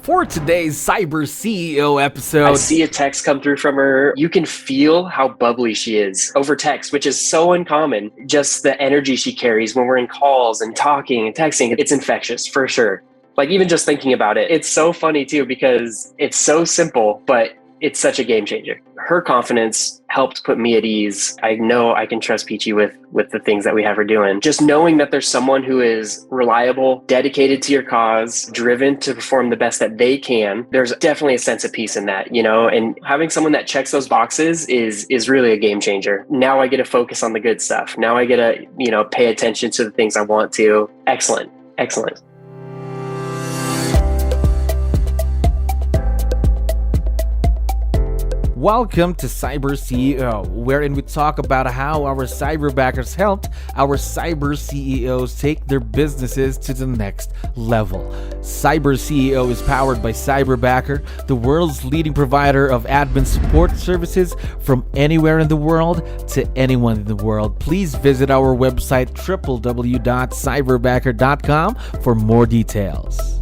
For today's Cyber CEO episode, I see a text come through from her. You can feel how bubbly she is over text, which is so uncommon. Just the energy she carries when we're in calls and talking and texting, it's infectious for sure. Like even just thinking about it, it's so funny too because it's so simple, but it's such a game changer. Her confidence helped put me at ease. I know I can trust 𝗙𝗍 with the things that we have her doing. Just knowing that there's someone who is reliable, dedicated to your cause, driven to perform the best that they can. There's definitely a sense of peace in that, and having someone that checks those boxes is really a game changer. Now I get to focus on the good stuff. Now I get to, pay attention to the things I want to. Excellent. Excellent. Welcome to Cyber CEO, wherein we talk about how our cyberbackers helped our cyber CEOs take their businesses to the next level. Cyber CEO is powered by Cyberbacker, the world's leading provider of admin support services from anywhere in the world to anyone in the world. Please visit our website www.cyberbacker.com for more details.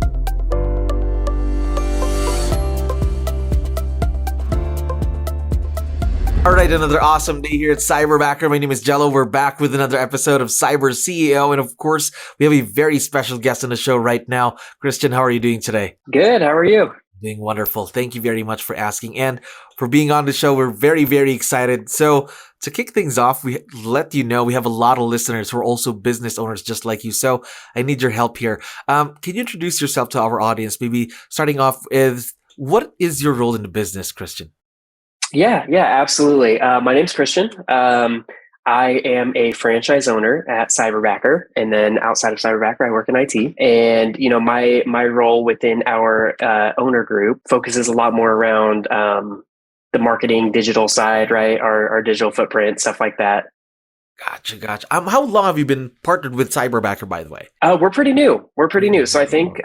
All right, another awesome day here at Cyberbacker. My name is 𝗙𝗹𝗹𝗶𝗹. We're back with another episode of Cyber CEO. And of course, we have a very special guest on the show right now. Christian, how are you doing today? Good. How are you? Doing wonderful. Thank you very much for asking and for being on the show. We're very, very excited. So to kick things off, we let you know we have a lot of listeners who are also business owners just like you. So I need your help here. Can you introduce yourself to our audience? Maybe starting off with, what is your role in the business, Christian? Yeah, absolutely. My name's Christian. I am a franchise owner at Cyberbacker, and then outside of Cyberbacker, I work in IT. And my role within our owner group focuses a lot more around the marketing, digital side, right? Our digital footprint, stuff like that. Gotcha. How long have you been partnered with Cyberbacker, by the way? We're pretty new. So I think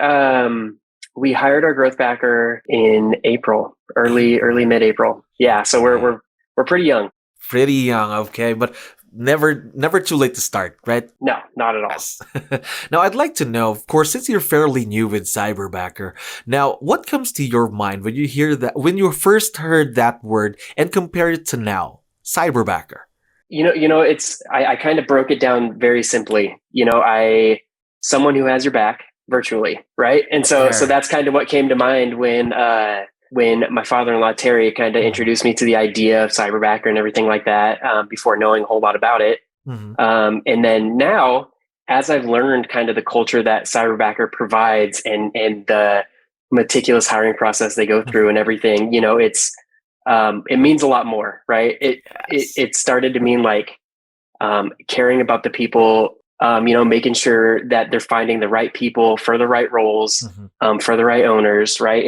we hired our growth backer in April, early mid-April. Yeah, so we're pretty young. Pretty young, okay, but never too late to start, right? No, not at all. Yes. Now, I'd like to know, of course, since you're fairly new with Cyberbacker, now what comes to your mind when you hear that, when you first heard that word and compare it to now, Cyberbacker? I kind of broke it down very simply. Someone who has your back virtually, right? And so that's kind of what came to mind when my father-in-law Terry kind of introduced me to the idea of Cyberbacker and everything like that, before knowing a whole lot about it. Mm-hmm. And then now, as I've learned kind of the culture that Cyberbacker provides and the meticulous hiring process they go through and everything, it means a lot more, right? It started to mean like caring about the people. Making sure that they're finding the right people for the right roles, mm-hmm. For the right owners, right?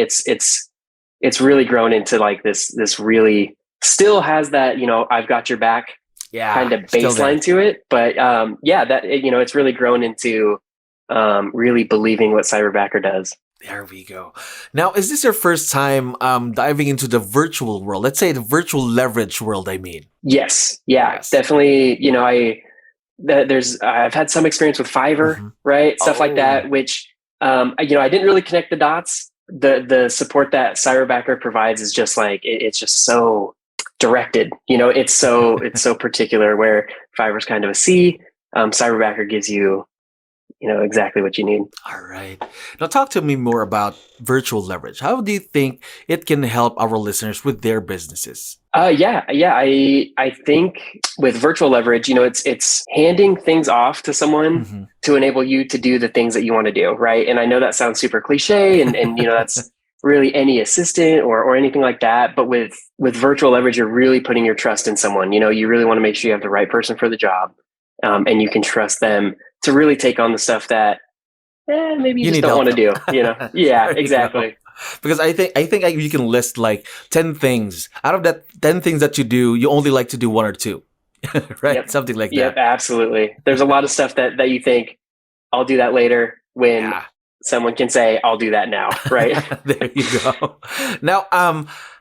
It's really grown into like this really still has that, I've got your back kind of baseline to it. But it's really grown into really believing what Cyberbacker does. There we go. Now, is this your first time diving into the virtual world? Let's say the virtual leverage world, I mean. Yes. Definitely. I've had some experience with Fiverr, mm-hmm. right? Stuff like that, which, I didn't really connect the dots. The support that Cyberbacker provides is just like, it's just so directed, it's so particular, where Fiverr's kind of a C. Cyberbacker gives you, exactly what you need. All right. Now talk to me more about virtual leverage. How do you think it can help our listeners with their businesses? I think with virtual leverage, it's handing things off to someone mm-hmm. to enable you to do the things that you want to do, right? And I know that sounds super cliche, and that's really any assistant or anything like that. But with virtual leverage, you're really putting your trust in someone. You really want to make sure you have the right person for the job, and you can trust them to really take on the stuff that maybe you just don't want to do. Yeah, exactly. Because I think you can list like 10 things. Out of that 10 things that you do, you only like to do one or two, right? Yep. Something like that. Yep, absolutely. There's a lot of stuff that you think, I'll do that later, when someone can say, I'll do that now, right? There you go. Now,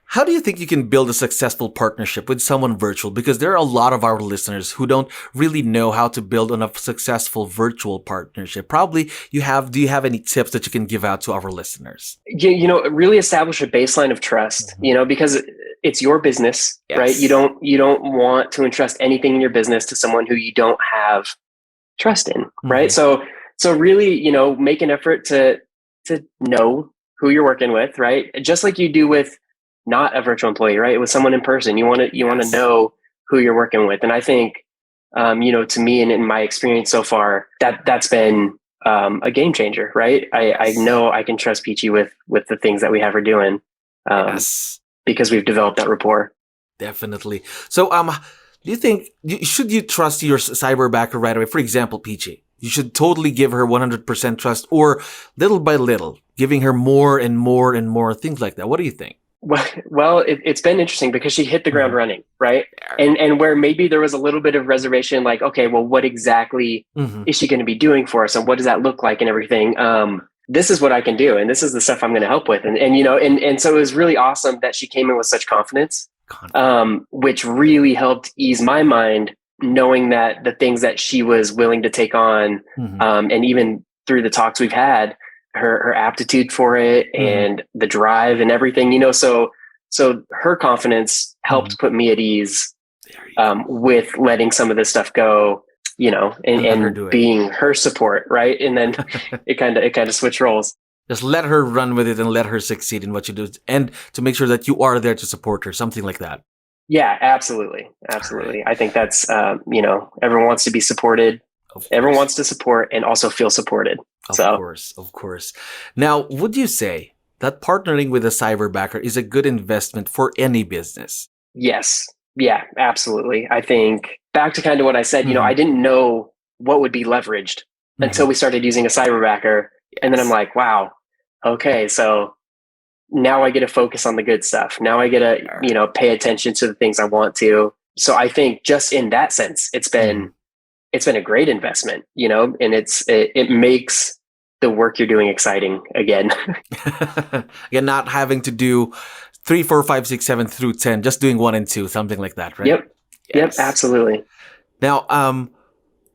How do you think you can build a successful partnership with someone virtual? Because there are a lot of our listeners who don't really know how to build a successful virtual partnership. Probably do you have any tips that you can give out to our listeners? Really establish a baseline of trust, because it's your business, Yes. right? You don't want to entrust anything in your business to someone who you don't have trust in, right? So really, make an effort to know who you're working with, right? Just like you do with not a virtual employee, right? With someone in person, you want to know who you're working with. And I think, to me and in my experience so far, that's been a game changer, right? I know I can trust 𝗙cie with the things that we have her doing, because we've developed that rapport. Definitely. So, do you think should you trust your cyberbacker right away? For example, 𝗙cie, you should totally give her 100% trust, or little by little, giving her more and more and more things like that. What do you think? Well, it's been interesting because she hit the ground running, right? And where maybe there was a little bit of reservation, like, okay, well, what exactly is she going to be doing for us, and what does that look like, and everything. This is what I can do, and this is the stuff I'm going to help with, and so it was really awesome that she came in with such confidence, which really helped ease my mind, knowing that the things that she was willing to take on, and even through the talks we've had, her aptitude for it and the drive and everything, so her confidence helped put me at ease, with letting some of this stuff go, and being her support, right? And then it kind of switch roles. Just let her run with it and let her succeed in what you do, and to make sure that you are there to support her, something like that. Yeah, absolutely. Right. I think that's everyone wants to be supported. Everyone wants to support and also feel supported. Of course. Now, would you say that partnering with a cyberbacker is a good investment for any business? Yes. Yeah, absolutely. I think back to kind of what I said, I didn't know what would be leveraged until we started using a cyberbacker. And then I'm like, wow, okay, so now I get to focus on the good stuff. Now I get to, pay attention to the things I want to. So I think just in that sense, it's been a great investment, and it makes the work you're doing exciting again. Again, not having to do 3, 4, 5, 6, 7 through 10, just doing 1 and 2, something like that, right? Yep, absolutely. Now,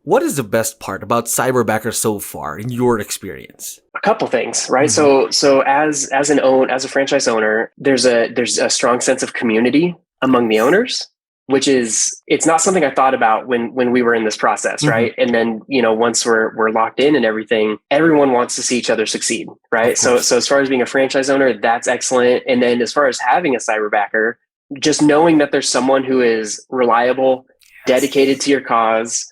what is the best part about cyberbacker so far in your experience? A couple things, right? So as a franchise owner, there's a strong sense of community among the owners, which it's not something I thought about when we were in this process, right? And then, once we're locked in and everything, everyone wants to see each other succeed, right? So as far as being a franchise owner, that's excellent. And then as far as having a cyberbacker, just knowing that there's someone who is reliable, dedicated to your cause,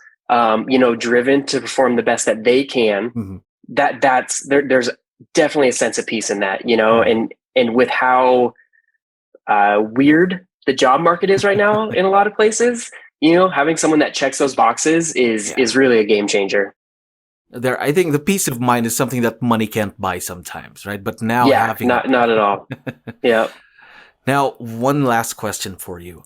driven to perform the best that they can, there's definitely a sense of peace in that, and with how weird the job market is right now in a lot of places, having someone that checks those boxes is really a game changer. I think the peace of mind is something that money can't buy sometimes, right? But now not at all. Yeah. Now, one last question for you.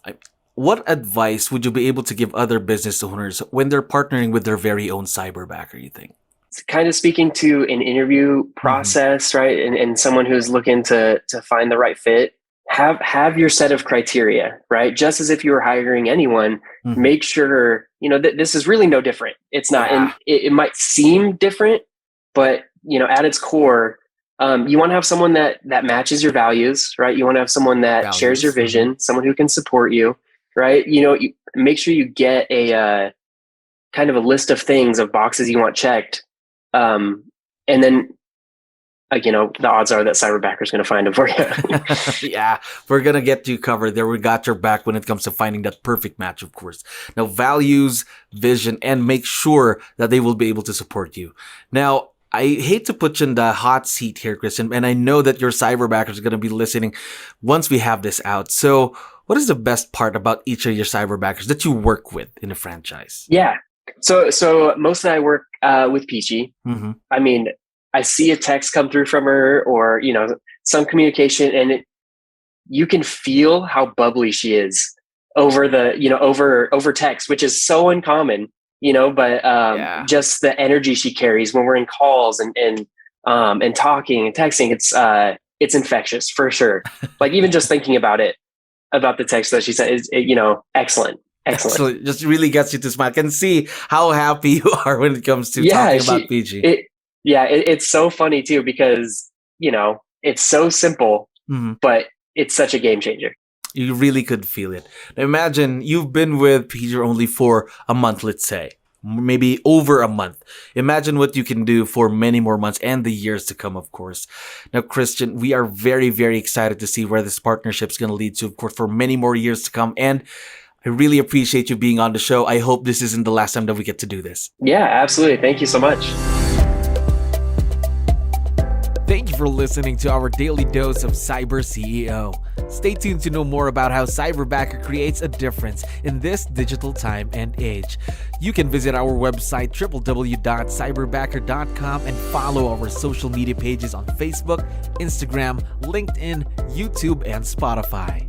What advice would you be able to give other business owners when they're partnering with their very own cyberbacker, you think? It's kind of speaking to an interview process, right? And someone who's looking to find the right fit. Have your set of criteria, right? Just as if you were hiring anyone, make sure, that this is really no different. It's not, and it might seem different, but, at its core, you want to have someone that matches your values, right? You want to have someone that shares your vision, someone who can support you, right? You make sure you get a kind of a list of things, of boxes you want checked. And then, the odds are that cyberbacker is going to find them for you. Yeah, we're going to get you covered there. We got your back when it comes to finding that perfect match, of course. Now, values, vision, and make sure that they will be able to support you. Now, I hate to put you in the hot seat here, Christian, and I know that your cyberbackers are going to be listening once we have this out. So what is the best part about each of your cyberbackers that you work with in a franchise? Yeah. So mostly I work with 𝗙cie. I mean, I see a text come through from her, or, some communication, and you can feel how bubbly she is over over text, which is so uncommon, but just the energy she carries when we're in calls and talking and texting, it's infectious for sure. Like even just thinking about it, about the text that she sent is, excellent. Excellent. Just really gets you to smile. I can see how happy you are when it comes to talking about 𝗙𝗵𝗔. It's so funny too, because, it's so simple, but it's such a game changer. You really could feel it. Now imagine you've been with 𝗙𝗵𝗔 only for a month, let's say. Maybe over a month. Imagine what you can do for many more months and the years to come, of course. Now, Christian, we are very, very excited to see where this partnership is going to lead to, of course, for many more years to come. And I really appreciate you being on the show. I hope this isn't the last time that we get to do this. Yeah, absolutely. Thank you so much. Thank you for listening to our daily dose of CyberCEO. Stay tuned to know more about how Cyberbacker creates a difference in this digital time and age. You can visit our website www.cyberbacker.com and follow our social media pages on Facebook, Instagram, LinkedIn, YouTube, and Spotify.